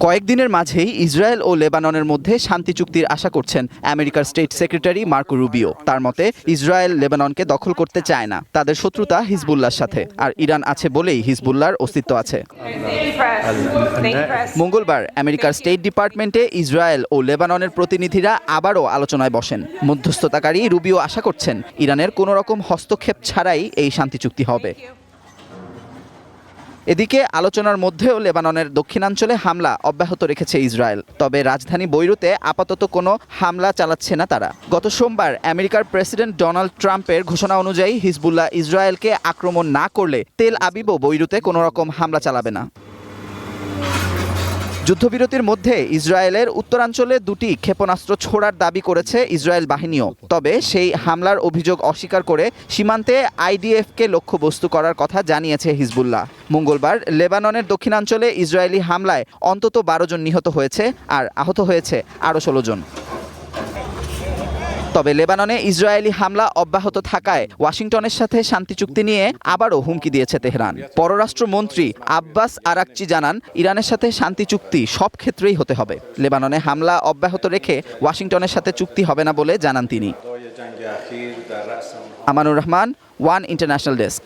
কয়েকদিনের মাঝেই ইসরায়েল ও লেবাননের মধ্যে শান্তি চুক্তির আশা করছেন আমেরিকার স্টেট সেক্রেটারি মার্কো রুবিও। তার মতে ইসরায়েল লেবাননকে দখল করতে চায় না, তাদের শত্রুতা হিজবুল্লাহর সাথে, আর ইরান আছে বলেই হিজবুল্লাহর অস্তিত্ব আছে। মঙ্গলবার আমেরিকার স্টেট ডিপার্টমেন্টে ইসরায়েল ও লেবাননের প্রতিনিধিরা আবারও আলোচনায় বসেন। মধ্যস্থতাকারী রুবিও আশা করছেন ইরানের কোনো রকম হস্তক্ষেপ ছাড়াই এই শান্তি চুক্তি হবে। এদিকে আলোচনার মধ্যেও লেবাননের দক্ষিণাঞ্চলে হামলা অব্যাহত রেখেছে ইসরায়েল। তবে রাজধানী বৈরুতে আপাতত কোনো হামলা চালাচ্ছে না তারা। গত সোমবার আমেরিকার প্রেসিডেন্ট ডোনাল্ড ট্রাম্পের ঘোষণা অনুযায়ী হিজবুল্লাহ ইসরায়েলকে আক্রমণ না করলে তেল আবিবও বৈরুতে কোনো রকম হামলা চালাবে না। যুদ্ধবিরতির মধ্যে ইসরায়েলের উত্তরাঞ্চলে দুটি ক্ষেপণাস্ত্র ছোড়ার দাবি করেছে ইসরায়েল বাহিনীও। তবে সেই হামলার অভিযোগ অস্বীকার করে সীমান্তে আইডিএফকে লক্ষ্যবস্তু করার কথা জানিয়েছে হিজবুল্লাহ। মঙ্গলবার লেবাননের দক্ষিণাঞ্চলে ইসরায়েলি হামলায় অন্তত 12 জন নিহত হয়েছে আর আহত হয়েছে আরও 16 জন। তবে লেবাননে ইসরায়েলি হামলা অব্যাহত থাকায় ওয়াশিংটনের সাথে শান্তি চুক্তি নিয়ে আবারও হুমকি দিয়েছে তেহরান। পররাষ্ট্রমন্ত্রী আব্বাস আরাকচি জানান, ইরানের সাথে শান্তি চুক্তি সব ক্ষেত্রেই হতে হবে। লেবাননে হামলা অব্যাহত রেখে ওয়াশিংটনের সাথে চুক্তি হবে না বলে জানান তিনি। Amanur Rahman, one international desk.